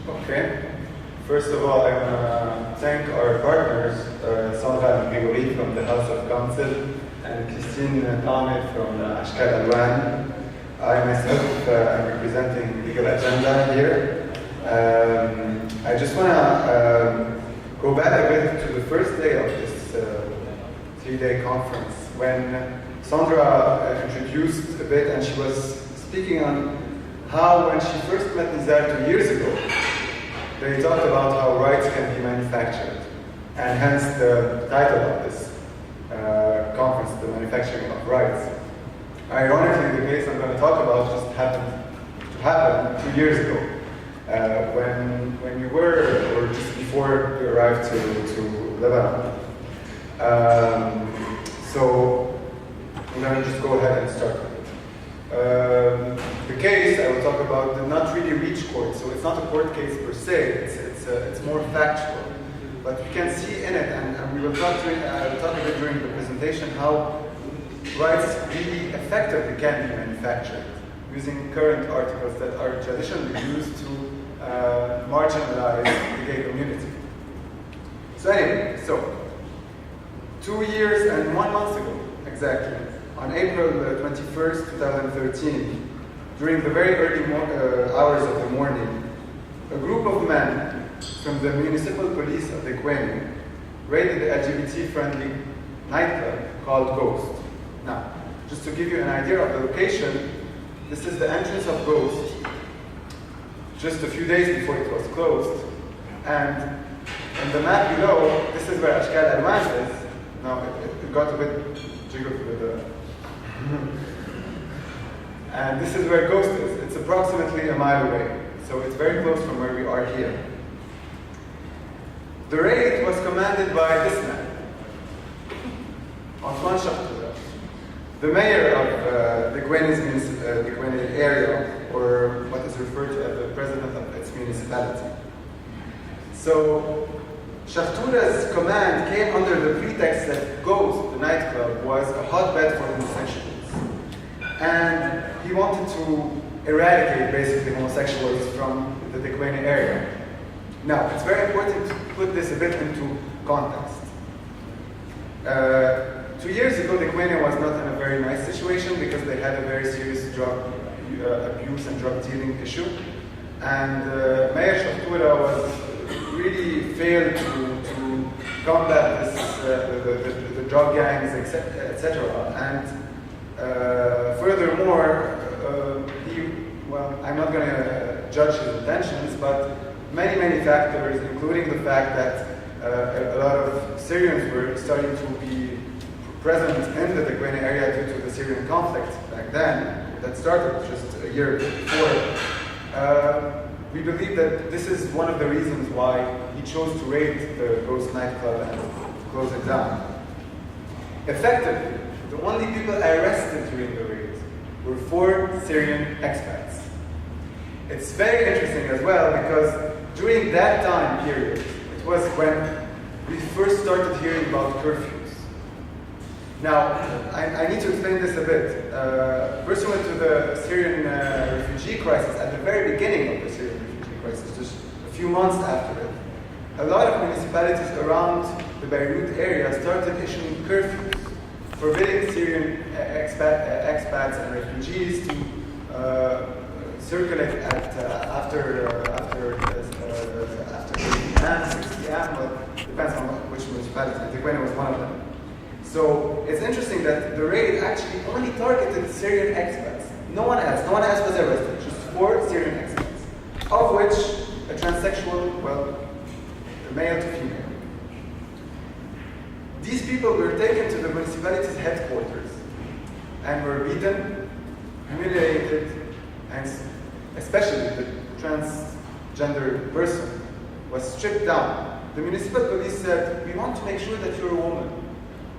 Okay. First of all, I want to thank our partners, Sandra and Grigori from the House of Council, and Christine Tamir from Ashkal Alwan. I myself am representing Legal Agenda here. I just want to go back a bit to the first day of this 3-day conference when Sandra introduced a bit, and she was speaking on how when she first met Nizar 2 years ago, they talked about how rights can be manufactured, and hence the title of this conference, The Manufacturing of Rights. Ironically, the case I'm going to talk about just happened to happen 2 years ago, when you were, or just before you arrived to Lebanon. So I'm going to just go ahead and start with it. The case I will talk about did not really reach court, so it's not a court case per se, it's more factual. But you can see in it, and we will talk a bit during the presentation, how rights really effectively can be manufactured using current articles that are traditionally used to marginalize the gay community. So anyway, 2 years and 1 month ago, exactly, on April 21st, 2013, during the very early hours of the morning, a group of men from the municipal police of Dekwaneh raided the LGBT-friendly nightclub called Ghost. Now, just to give you an idea of the location, this is the entrance of Ghost, just a few days before it was closed. And in the map below, this is where Ashkal Alwan is. Now, it got a bit jiggled with the... And this is where Ghost is. It's approximately a mile away. So it's very close from where we are here. The raid was commanded by this man, Antoine Chartoura, the mayor of Dekwaneh area, or what is referred to as the president of its municipality. So Chartoura's command came under the pretext that Ghost, the nightclub, was a hotbed for homosexuals. And he wanted to eradicate basically homosexuals from the Dekwaneh area. Now, it's very important to put this a bit into context. 2 years ago, Dekwaneh was not in a very nice situation because they had a very serious drug abuse and drug dealing issue. And Mayor Chartoura was really failed to combat this, the drug gangs, etc. And furthermore, I'm not going to judge his intentions, but many factors, including the fact that a lot of Syrians were starting to be present in the Dekwaneh area due to the Syrian conflict back then, that started just a year before. We believe that this is one of the reasons why he chose to raid the Ghost nightclub and close it down. Effectively, the only people arrested during the raid were 4 Syrian expats. It's very interesting as well because during that time period, it was when we first started hearing about curfews. Now, I need to explain this a bit. Pursuant to the Syrian refugee crisis, at the very beginning of the Syrian refugee crisis, just a few months after it, a lot of municipalities around the Beirut area started issuing curfews, forbidding Syrian expats and refugees to circulate after 8 p.m., 6 p.m., well, depends on which municipality. Dekwaneh was one of them. So it's interesting that the raid actually only targeted Syrian expats. No one else was arrested, just 4 Syrian expats, of which a transsexual, well, a male to female. These people were taken to the municipality's headquarters and were beaten, humiliated, and especially the transgender person was stripped down. The municipal police said, we want to make sure that you're a woman.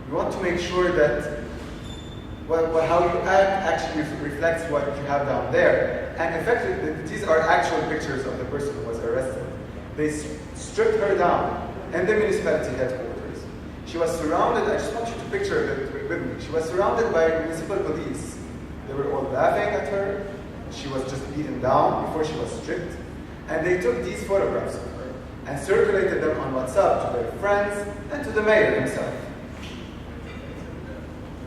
We want to make sure that how you act actually reflects what you have down there. And effectively, these are actual pictures of the person who was arrested. They stripped her down in the municipality headquarters. She was surrounded, I just want you to picture it with me. She was surrounded by municipal police. They were all laughing at her. She was just beaten down before she was stripped. And they took these photographs of her and circulated them on WhatsApp to their friends and to the mayor himself.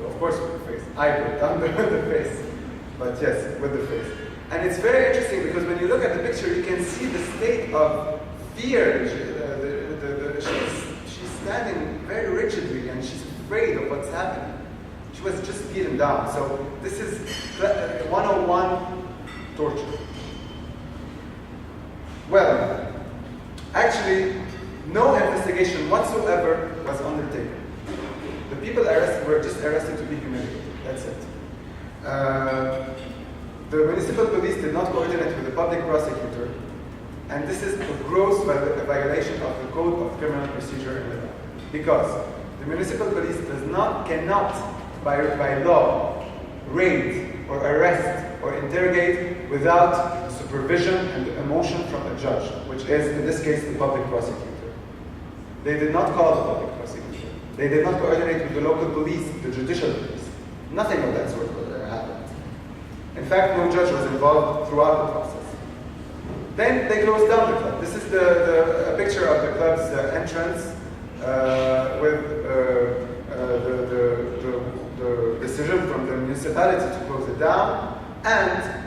Of course with the face. I put down with the face. But yes, with the face. And it's very interesting because when you look at the picture, you can see the state of fear. She's standing very rigidly and she's afraid of what's happening. She was just beaten down. So this is 101 torture. Well, actually, no investigation whatsoever was undertaken. The people arrested were just arrested to be humiliated. That's it. The municipal police did not coordinate with the public prosecutor, and this is a gross violation of the Code of Criminal Procedure in Lebanon. Because the municipal police cannot, by law, raid or arrest or interrogate without the supervision and the motion from a judge, which is, in this case, the public prosecutor. They did not call the public prosecutor. They did not coordinate with the local police, the judicial police. Nothing of that sort happened. In fact, no judge was involved throughout the process. Then they closed down the club. This is a picture of the club's entrance with the decision from the municipality to close it down, and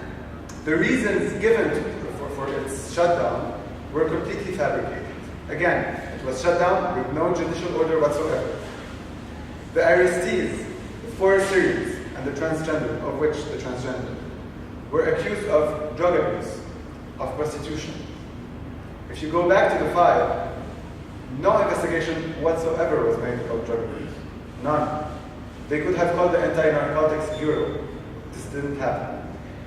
the reasons given for its shutdown were completely fabricated. Again, it was shut down with no judicial order whatsoever. The arrestees, the 4 Syrians and the transgender, of which the transgender, were accused of drug abuse, of prostitution. If you go back to the file, no investigation whatsoever was made about drug abuse. None. They could have called the Anti-Narcotics Bureau. This didn't happen.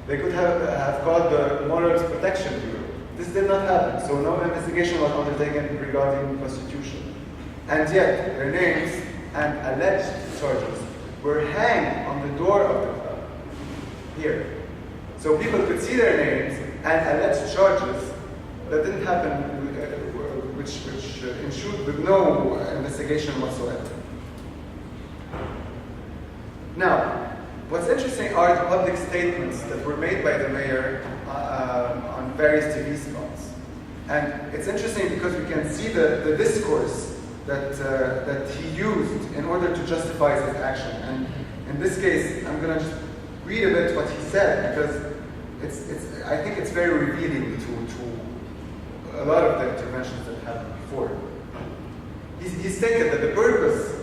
They could have called the Morals Protection Bureau. This did not happen. So no investigation was undertaken regarding prostitution. And yet, their names and alleged charges were hanged on the door of the club. Here. So people could see their names and alleged charges that didn't happen, which ensued with no investigation whatsoever. Now, what's interesting are the public statements that were made by the mayor on various TV spots. And it's interesting because we can see the discourse that he used in order to justify his action. And in this case, I'm going to just read a bit what he said, because I think it's very revealing to a lot of the interventions that happened before. He stated that the purpose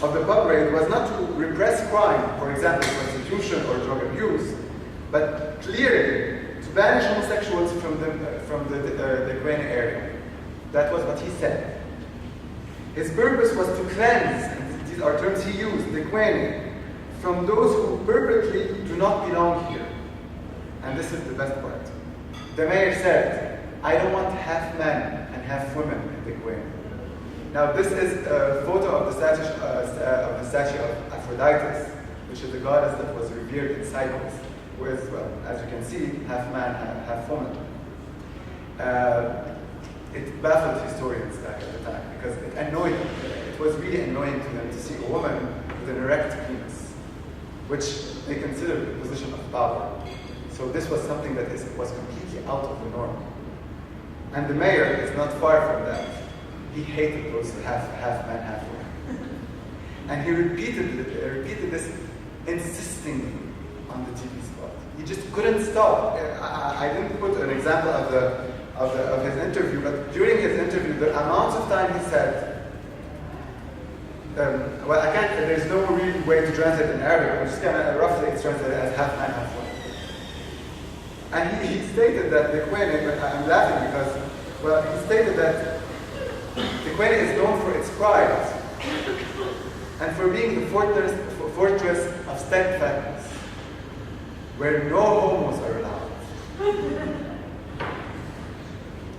of the pub raid was not to repress crime, for example, prostitution or drug abuse, but clearly to banish homosexuals from the Dekwaneh area. That was what he said. His purpose was to cleanse, and these are terms he used, Dekwaneh, from those who purportedly do not belong here. And this is the best part. The mayor said, "I don't want half men and half women in Dekwaneh." Now this is a photo of the statue of Aphrodite, which is the goddess that was revered in cycles, with, well, as you can see, half man, half woman. It baffled historians back at the time because it annoyed them. It was really annoying to them to see a woman with an erect penis, which they considered a position of power. So this was something that was completely out of the norm. And the mayor is not far from that. He hated those half man, half woman. And he repeated this insistingly on the TV spot. He just couldn't stop. I didn't put an example of his interview, but during his interview, the amount of time he said, well, I can't, there's no real way to translate in Arabic. I'm just going to roughly translate it as half man, half woman. And he stated that Dekwaneh, but I'm laughing because, well, he stated that Dekwaneh is known for its pride and for being the fortress of steadfastness, where no homos are allowed.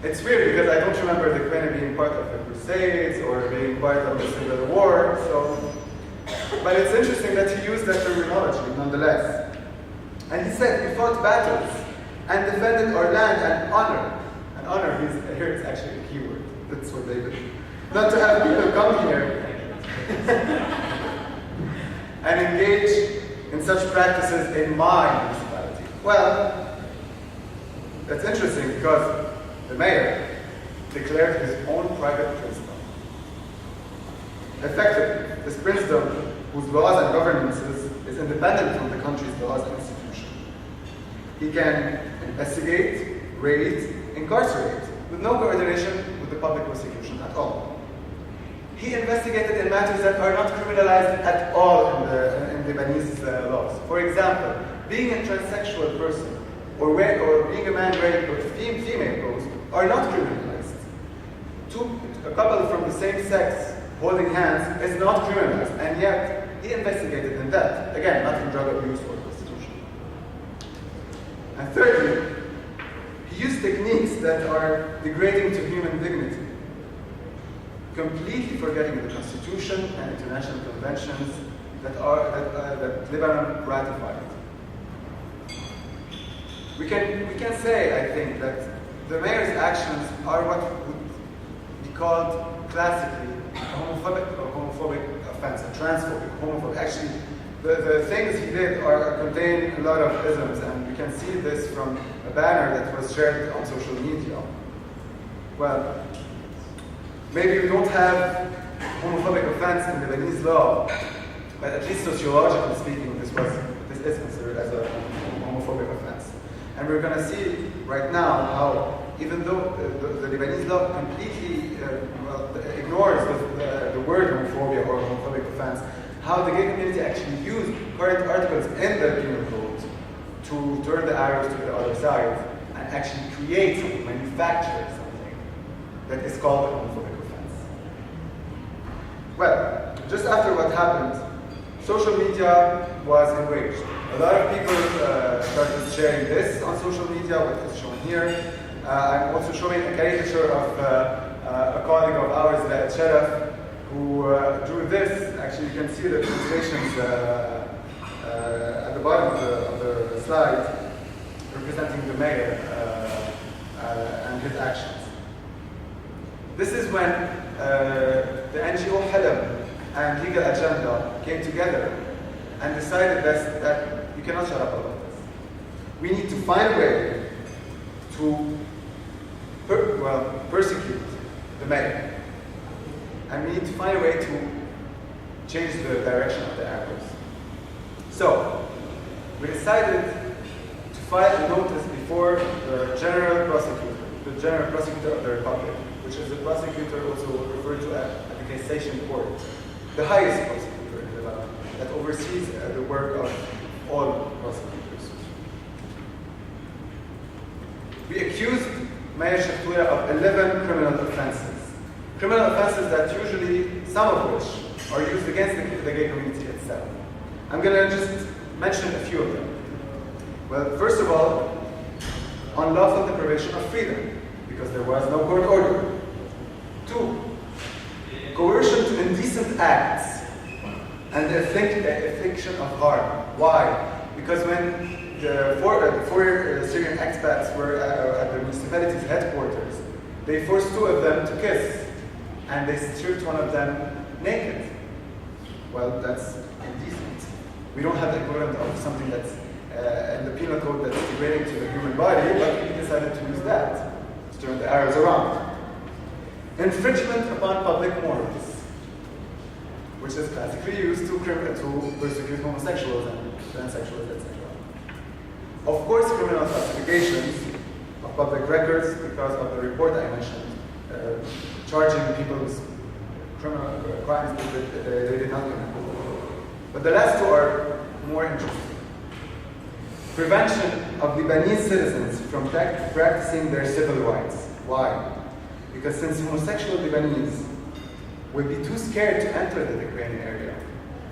It's weird because I don't remember Dekwaneh being part of the Crusades or being part of the Civil War, but it's interesting that he used that terminology nonetheless. And he said, "We fought battles and defended our land and honor." And honor, here it's actually a keyword. That's what they did. Not to have people come here and engage in such practices in my municipality. Well, that's interesting because the mayor, declared his own private princedom. Effectively, this princedom, whose laws and governances is independent from the country's laws and institutions. He can investigate, raid, incarcerate, with no coordination with the public prosecution at all. He investigated in matters that are not criminalized at all in Lebanese laws. For example, being a transsexual person or being a man wearing female clothes are not criminalized. A couple from the same sex holding hands is not criminalized, and yet he investigated in that. Again, not in drug abuse or prostitution. And thirdly, he used techniques that are degrading to human dignity, completely forgetting the Constitution and international conventions that Lebanon ratified. We can say, I think, that the mayor's actions are what would be called classically a homophobic offense, a transphobic, homophobic. Actually, the things he did contain a lot of isms, and we can see this from a banner that was shared on social media. Well, maybe we don't have homophobic offense in Lebanese law, but at least sociologically speaking, this is considered as a homophobic offense. And we're going to see right now how, even though the Lebanese law completely ignores the word homophobia or homophobic offense, how the gay community actually used current articles in the penal code to turn the arrows to the other side and actually create something, manufacture something that is called a homophobic offense. Well, just after what happened, social media was enraged. A lot of people started sharing this on social media, what is shown here. I'm also showing a caricature of a colleague of ours, Sharaf, who drew this. Actually, you can see the illustrations at the bottom of the slide, representing the mayor and his actions. This is when the NGO Halam and Legal Agenda came together and decided that you cannot shut up about this. We need to find a way to persecute the mayor. And we need to find a way to change the direction of the arrows. So, we decided to file a notice before the General Prosecutor of the Republic, which is the prosecutor also referred to as the Cassation Court, the highest prosecutor in Lebanon, that oversees the work of all prosecutors. We accused Mayor Shaftura of 11 criminal offenses. Criminal offenses that usually, some of which, are used against the gay community itself. I'm going to just mention a few of them. Well, first of all, unlawful deprivation of freedom, because there was no court order. 2, coercion to indecent acts and the infliction of harm. Why? Because when the four Syrian expats were at the municipality's headquarters, they forced 2 of them to kiss, and they stripped one of them naked. Well, that's indecent. We don't have the equivalent of something that's in the penal code that's degrading to the human body, but we decided to use that to turn the arrows around. Infringement upon public morals, which is classically used to persecute homosexuals and transsexuals, etc. Of course, criminal classifications of public records, because of the report I mentioned, charging people with criminal crimes that they did not commit. But the last 2 are more interesting. Prevention of Lebanese citizens from practicing their civil rights. Why? Because since homosexual Lebanese will be too scared to enter the Dekwaneh area,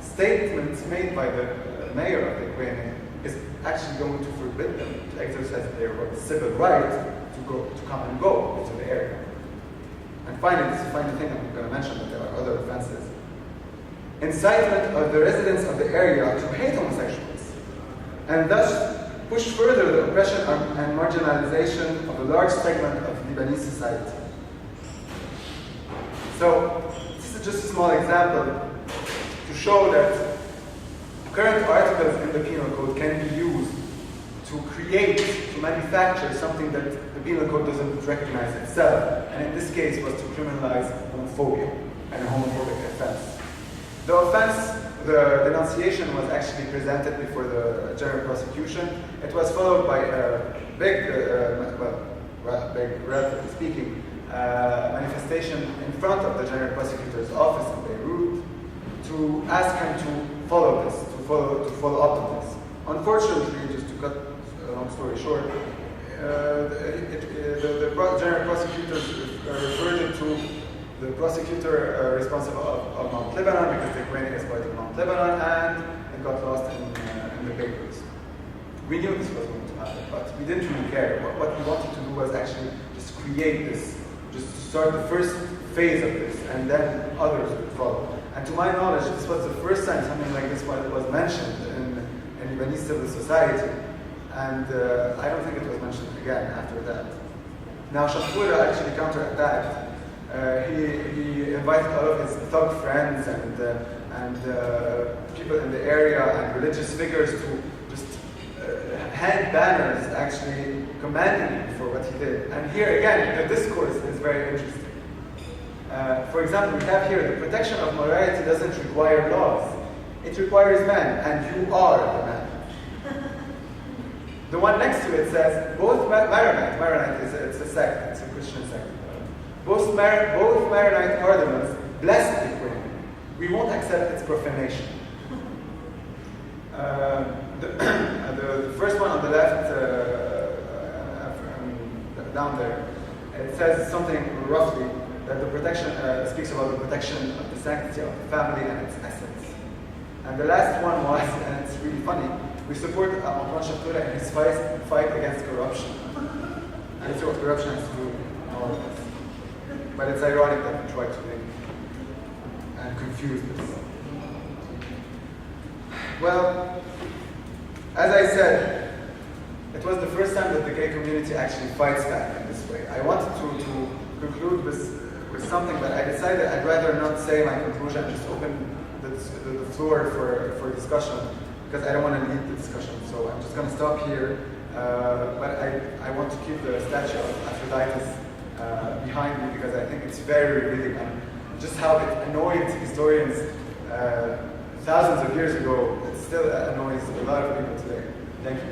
statements made by the mayor of Dekwaneh is actually going to forbid them to exercise their civil right to come and go into the area. And finally, this is the final thing I'm going to mention, that there are other offenses. Incitement of the residents of the area to hate homosexuals, and thus push further the oppression and marginalization of a large segment of Lebanese society. So, this is just a small example to show that current articles in the penal code can be used to create, to manufacture something that the penal code doesn't recognize itself, and in this case was to criminalize homophobia and a homophobic offense. The offense, the denunciation was actually presented before the general prosecution. It was followed by a big, big, relatively speaking, manifestation in front of the general prosecutor's office in Beirut to ask him to follow this, to follow up on this. Unfortunately, just to cut a long story short, the general prosecutor referred it to the prosecutor responsible of Mount Lebanon, because Dekwaneh is part of Mount Lebanon, and it got lost in the papers. We knew this was going to happen, but we didn't really care. What we wanted to do was actually just create this, just to start the first phase of this, and then others would follow. And to my knowledge, this was the first time something like this was mentioned in Lebanese civil society, and I don't think it was mentioned again after that. Now, Shafura actually counterattacked. He invited all of his thug friends and people in the area and religious figures to just hand banners actually commending him for what he did. And here again, the discourse is very interesting. For example, we have here, the protection of morality doesn't require laws. It requires men, and you are the man. The one next to it says, both Maronite it's a sect, it's a Christian sect. Both Maronite ordinals bless Dekwaneh. We won't accept its profanation. The first one on the left, down there, it says something roughly that the protection speaks about the protection of the sanctity of the family and its essence. And the last one was, and it's really funny, we support Antoine Shafura in his fight against corruption. And it's what corruption has to do in all of this. But it's ironic that we try to link and confuse this. Well, as I said, it was the first time that the gay community actually fights back in this way. I wanted to conclude with something, but I decided I'd rather not say my conclusion, just open the floor for discussion, because I don't want to lead the discussion. So I'm just going to stop here. But I want to keep the statue of Aphrodite behind me, because I think it's very revealing, and just how it annoyed historians thousands of years ago, it still annoys a lot of people today. Thank you.